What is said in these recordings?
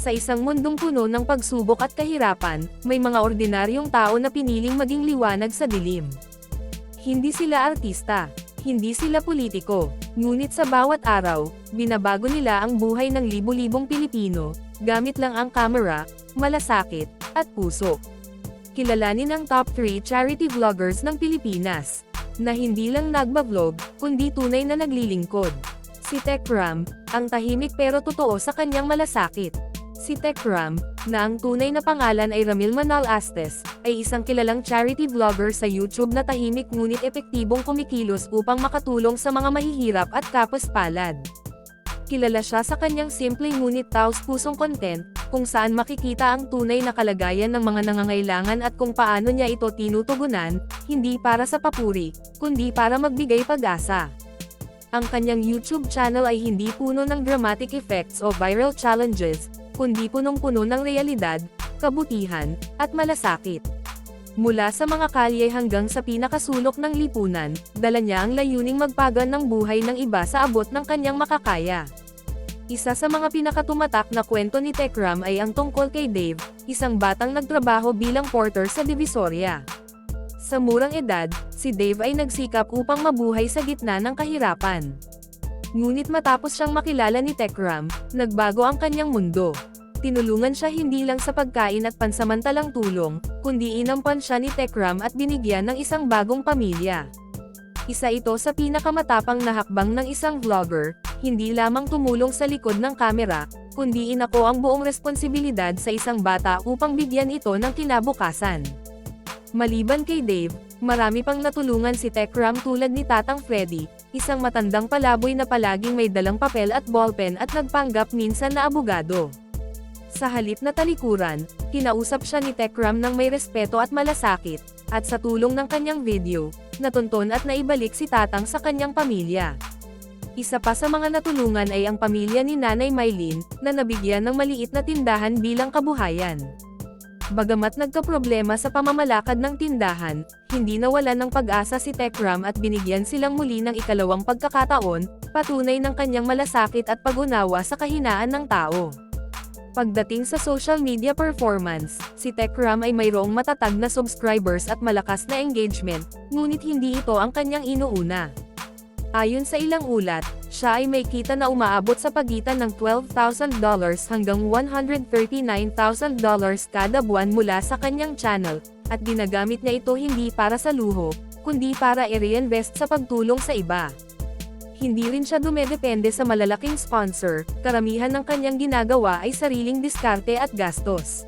Sa isang mundong puno ng pagsubok at kahirapan, may mga ordinaryong tao na piniling maging liwanag sa dilim. Hindi sila artista, hindi sila politiko, ngunit sa bawat araw, binabago nila ang buhay ng libu-libong Pilipino, gamit lang ang kamera, malasakit, at puso. Kilalanin ang top 3 charity vloggers ng Pilipinas, na hindi lang nagba-vlog, kundi tunay na naglilingkod. Si Tekram, ang tahimik pero totoo sa kanyang malasakit. Si Tekram, na ang tunay na pangalan ay Ramil Manal Astes, ay isang kilalang charity vlogger sa YouTube na tahimik ngunit epektibong kumikilos upang makatulong sa mga mahihirap at kapos-palad. Kilala siya sa kanyang simple ngunit taos-pusong content, kung saan makikita ang tunay na kalagayan ng mga nangangailangan at kung paano niya ito tinutugunan, hindi para sa papuri, kundi para magbigay pag-asa. Ang kanyang YouTube channel ay hindi puno ng dramatic effects o viral challenges, kundi punong-puno ng realidad, kabutihan, at malasakit. Mula sa mga kalye hanggang sa pinakasulok ng lipunan, dala niya ang layuning magpagaan ng buhay ng iba sa abot ng kanyang makakaya. Isa sa mga pinakatumatak na kwento ni Tekram ay ang tungkol kay Dave, isang batang nagtrabaho bilang porter sa Divisoria. Sa murang edad, si Dave ay nagsikap upang mabuhay sa gitna ng kahirapan. Ngunit matapos siyang makilala ni Tekram, nagbago ang kanyang mundo. Tinulungan siya hindi lang sa pagkain at pansamantalang tulong, kundi inampan siya ni Tekram at binigyan ng isang bagong pamilya. Isa ito sa pinakamatapang na hakbang ng isang vlogger, hindi lamang tumulong sa likod ng kamera, kundi inako ang buong responsibilidad sa isang bata upang bigyan ito ng kinabukasan. Maliban kay Dave, marami pang natulungan si Tekram tulad ni Tatang Freddy, isang matandang palaboy na palaging may dalang papel at ballpen at nagpanggap minsan na abogado. Sa halip na talikuran, kinausap siya ni Tekram ng may respeto at malasakit, at sa tulong ng kanyang video, natunton at naibalik si Tatang sa kanyang pamilya. Isa pa sa mga natulungan ay ang pamilya ni Nanay Mylene, na nabigyan ng maliit na tindahan bilang kabuhayan. Bagamat nagkaproblema sa pamamalakad ng tindahan, hindi nawalan ng pag-asa si Tekram at binigyan silang muli ng ikalawang pagkakataon, patunay ng kanyang malasakit at pag-unawa sa kahinaan ng tao. Pagdating sa social media performance, si Tekram ay mayroong matatag na subscribers at malakas na engagement, ngunit hindi ito ang kanyang inuuna. Ayon sa ilang ulat, siya ay may kita na umaabot sa pagitan ng $12,000 hanggang $139,000 kada buwan mula sa kanyang channel, at ginagamit niya ito hindi para sa luho, kundi para i-reinvest sa pagtulong sa iba. Hindi rin siya dumedepende sa malalaking sponsor, karamihan ng kanyang ginagawa ay sariling diskarte at gastos.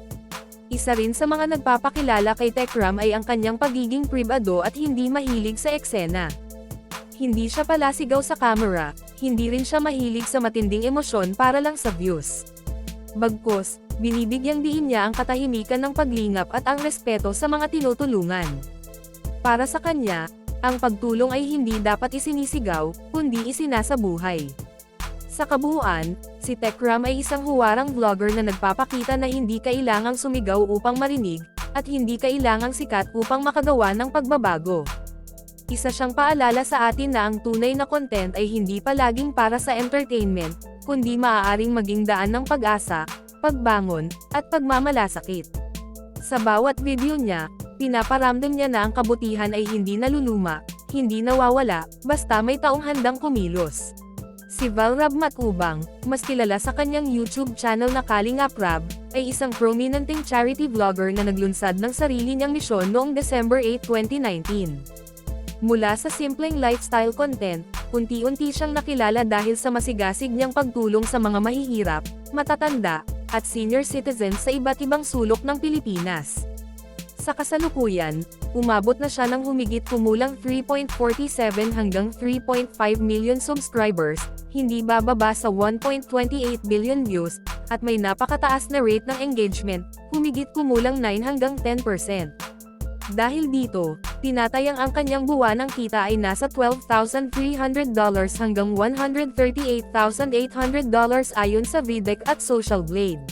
Isa rin sa mga nagpapakilala kay Tekram ay ang kanyang pagiging pribado at hindi mahilig sa eksena. Hindi siya palasigaw sa camera, hindi rin siya mahilig sa matinding emosyon para lang sa views. Bagkus, binibigyang diin niya ang katahimikan ng paglingap at ang respeto sa mga tinutulungan. Para sa kanya, ang pagtulong ay hindi dapat isinisigaw, kundi isinasabuhay. Sa kabuuan, si Tekram ay isang huwarang vlogger na nagpapakita na hindi kailangang sumigaw upang marinig, at hindi kailangang sikat upang makagawa ng pagbabago. Isa siyang paalala sa atin na ang tunay na content ay hindi palaging para sa entertainment, kundi maaaring maging daan ng pag-asa, pagbangon, at pagmamalasakit. Sa bawat video niya, pinaparamdam niya na ang kabutihan ay hindi naluluma, hindi nawawala, basta may taong handang kumilos. Si Val Rab Matubang, mas kilala sa kanyang YouTube channel na Kalingap Rab, ay isang prominenteng charity vlogger na naglunsad ng sarili niyang misyon noong December 8, 2019. Mula sa simpleng lifestyle content, unti-unti siyang nakilala dahil sa masigasig niyang pagtulong sa mga mahihirap, matatanda, at senior citizens sa iba't ibang sulok ng Pilipinas. Sa kasalukuyan, umabot na siya ng humigit kumulang 3.47 hanggang 3.5 million subscribers, hindi bababa sa 1.28 billion views, at may napakataas na rate ng engagement, humigit kumulang 9 hanggang 10%. Dahil dito, tinatayang ang kanyang buwanang kita ay nasa $12,300 hanggang $138,800 ayon sa VDEC at Social Blade.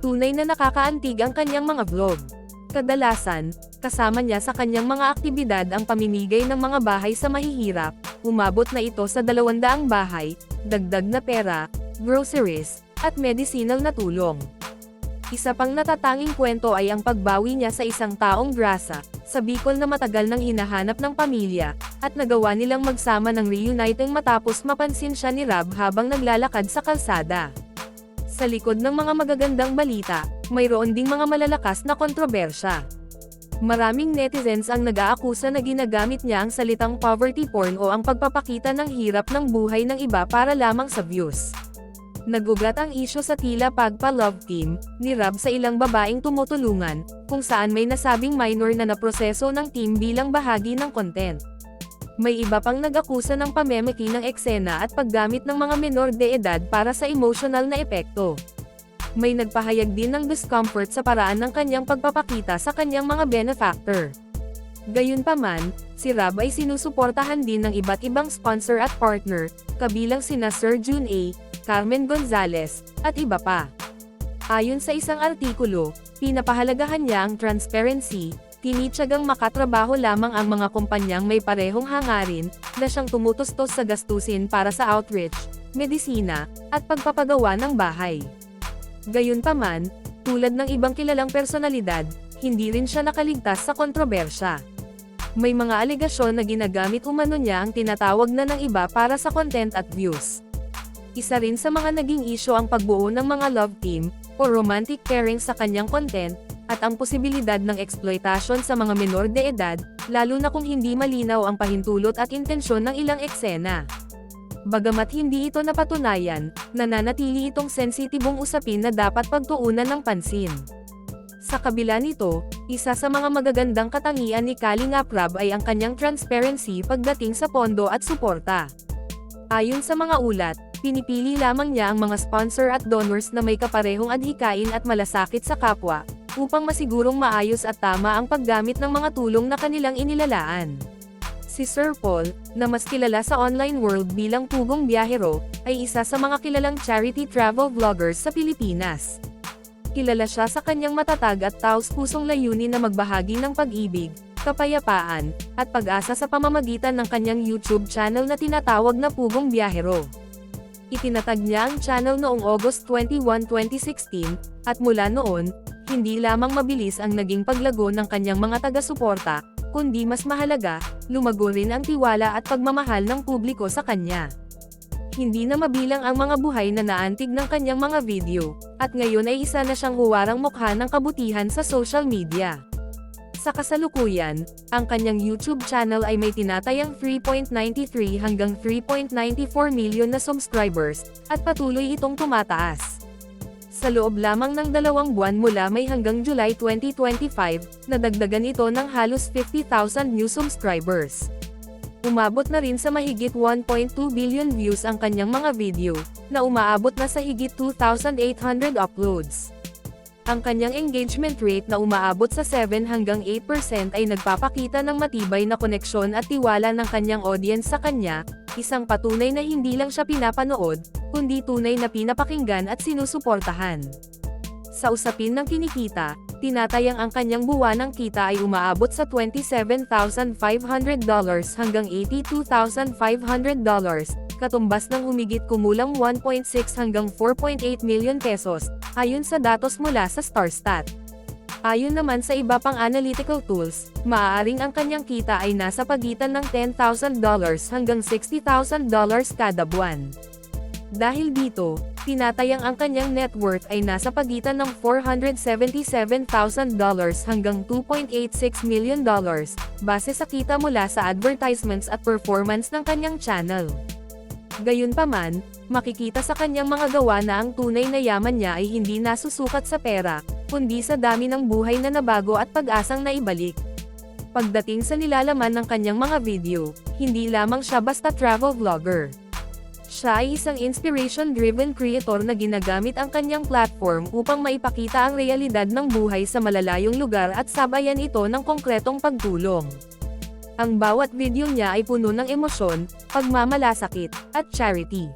Tunay na nakakaantig ang kanyang mga vlog. Kadalasan, kasama niya sa kanyang mga aktibidad ang pamimigay ng mga bahay sa mahihirap, umabot na ito sa 200 bahay, dagdag na pera, groceries, at medicinal na tulong. Isa pang natatanging kwento ay ang pagbawi niya sa isang taong grasa, sa Bicol na matagal nang hinahanap ng pamilya, at nagawa nilang magsama ng reuniting matapos mapansin siya ni Rob habang naglalakad sa kalsada. Sa likod ng mga magagandang balita, mayroon ding mga malalakas na kontrobersya. Maraming netizens ang nag-aakusa na ginagamit niya ang salitang poverty porn o ang pagpapakita ng hirap ng buhay ng iba para lamang sa views. Nagugat ang isyu sa tila pagpa-love team ni Rob sa ilang babaeng tumutulungan, kung saan may nasabing minor na naproseso ng team bilang bahagi ng content. May iba pang nag-akusa ng pamemeki ng eksena at paggamit ng mga menor de edad para sa emotional na epekto. May nagpahayag din ng discomfort sa paraan ng kanyang pagpapakita sa kanyang mga benefactor. Gayunpaman, si Rob ay sinusuportahan din ng iba't ibang sponsor at partner, kabilang sina Sir June A., Carmen Gonzalez, at iba pa. Ayon sa isang artikulo, pinapahalagahan niya ang transparency, tinityagang makatrabaho lamang ang mga kumpanyang may parehong hangarin, na siyang tumutustos sa gastusin para sa outreach, medisina, at pagpapagawa ng bahay. Gayunpaman, tulad ng ibang kilalang personalidad, hindi rin siya nakaligtas sa kontrobersya. May mga alegasyon na ginagamit umano niya ang tinatawag na ng iba para sa content at views. Isa rin sa mga naging isyu ang pagbuo ng mga love team, o romantic pairing sa kanyang content, at ang posibilidad ng exploitation sa mga menor de edad, lalo na kung hindi malinaw ang pahintulot at intensyon ng ilang eksena. Bagamat hindi ito napatunayan, nananatili itong sensitibong usapin na dapat pagtuunan ng pansin. Sa kabila nito, isa sa mga magagandang katangian ni Kalingap Rob ay ang kanyang transparency pagdating sa pondo at suporta. Ayon sa mga ulat, pinipili lamang niya ang mga sponsor at donors na may kaparehong adhikain at malasakit sa kapwa, upang masigurong maayos at tama ang paggamit ng mga tulong na kanilang inilalaan. Si Sir Paul, na mas kilala sa online world bilang Pugong Biyahero, ay isa sa mga kilalang charity travel vloggers sa Pilipinas. Kilala siya sa kanyang matatag at taos-pusong layunin na magbahagi ng pag-ibig, kapayapaan, at pag-asa sa pamamagitan ng kanyang YouTube channel na tinatawag na Pugong Biyahero. Itinatag niya ang channel noong August 21, 2016, at mula noon, hindi lamang mabilis ang naging paglago ng kanyang mga taga-suporta, kundi mas mahalaga, lumago rin ang tiwala at pagmamahal ng publiko sa kanya. Hindi na mabilang ang mga buhay na naantig ng kanyang mga video, at ngayon ay isa na siyang huwarang mukha ng kabutihan sa social media. Sa kasalukuyan, ang kanyang YouTube channel ay may tinatayang 3.93 hanggang 3.94 million na subscribers, at patuloy itong tumataas. Sa loob lamang ng 2 buwan mula May hanggang July 2025, nadagdagan ito ng halos 50,000 new subscribers. Umabot na rin sa mahigit 1.2 billion views ang kanyang mga video, na umaabot na sa higit 2,800 uploads. Ang kanyang engagement rate na umaabot sa 7 hanggang 8% ay nagpapakita ng matibay na koneksyon at tiwala ng kanyang audience sa kanya, isang patunay na hindi lang siya pinapanood, kundi tunay na pinapakinggan at sinusuportahan. Sa usapin ng kinikita, tinatayang ang kanyang buwanang kita ay umaabot sa $27,500 hanggang $82,500, katumbas ng humigit kumulang 1.6 hanggang 4.8 million pesos, ayon sa datos mula sa Starstat. Ayon naman sa iba pang analytical tools, maaaring ang kanyang kita ay nasa pagitan ng $10,000 hanggang $60,000 kada buwan. Dahil dito, tinatayang ang kanyang net worth ay nasa pagitan ng $477,000 hanggang $2.86 million, base sa kita mula sa advertisements at performance ng kanyang channel. Gayunpaman, makikita sa kanyang mga gawa na ang tunay na yaman niya ay hindi nasusukat sa pera, kundi sa dami ng buhay na nabago at pag-asang naibalik. Pagdating sa nilalaman ng kanyang mga video, hindi lamang siya basta travel vlogger. Siya ay isang inspiration-driven creator na ginagamit ang kanyang platform upang maipakita ang realidad ng buhay sa malalayong lugar at sabayan ito ng konkretong pagtulong. Ang bawat video niya ay puno ng emosyon, pagmamalasakit, at charity.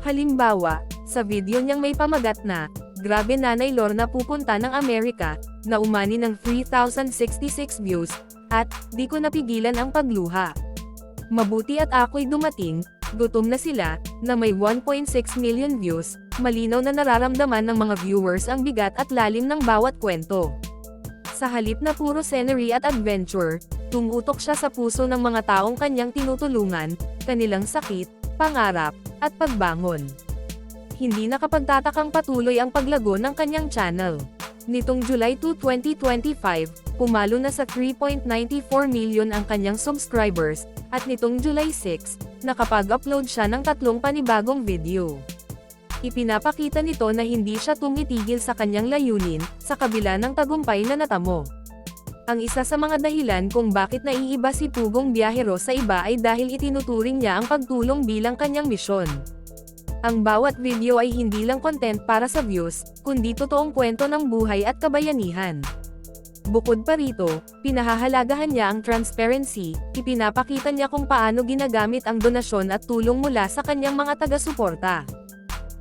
Halimbawa, sa video niyang may pamagat na, "Grabe Nanay Lorna pupunta ng Amerika," na umani ng 3,066 views, at "Di ko napigilan ang pagluha. Mabuti at ako'y dumating, gutom na sila," na may 1.6 million views, malinaw na nararamdaman ng mga viewers ang bigat at lalim ng bawat kwento. Sa halip na puro scenery at adventure, tumutok siya sa puso ng mga taong kanyang tinutulungan, kanilang sakit, pangarap, at pagbangon. Hindi nakapagtatakang patuloy ang paglago ng kanyang channel. Nitong July 2, 2025, pumalo na sa 3.94 million ang kanyang subscribers, at nitong July 6, nakapag-upload siya ng 3 panibagong video. Ipinapakita nito na hindi siya tumitigil sa kanyang layunin, sa kabila ng tagumpay na natamo. Ang isa sa mga dahilan kung bakit naiiba si Pugong Biyahero sa iba ay dahil itinuturing niya ang pagtulong bilang kanyang misyon. Ang bawat video ay hindi lang content para sa views, kundi totoong kwento ng buhay at kabayanihan. Bukod pa rito, pinahahalagahan niya ang transparency, ipinapakita niya kung paano ginagamit ang donasyon at tulong mula sa kanyang mga taga-suporta.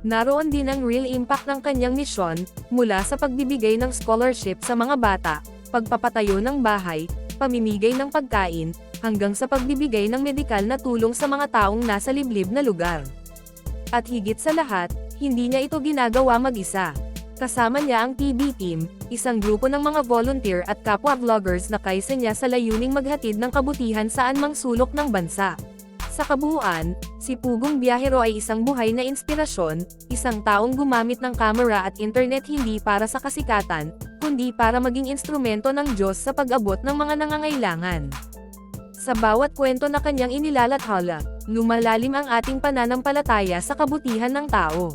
Naroon din ang real impact ng kanyang misyon, mula sa pagbibigay ng scholarship sa mga bata, pagpapatayo ng bahay, pamimigay ng pagkain, hanggang sa pagbibigay ng medikal na tulong sa mga taong nasa liblib na lugar. At higit sa lahat, hindi niya ito ginagawa mag-isa. Kasama niya ang PB Team, isang grupo ng mga volunteer at kapwa vloggers na kaisa niya sa layuning maghatid ng kabutihan saan mang sulok ng bansa. Sa kabuuan, si Pugong Biyahero ay isang buhay na inspirasyon, isang taong gumamit ng kamera at internet hindi para sa kasikatan, kundi para maging instrumento ng Diyos sa pag-abot ng mga nangangailangan. Sa bawat kwento na kanyang inilalathala, lumalalim ang ating pananampalataya sa kabutihan ng tao.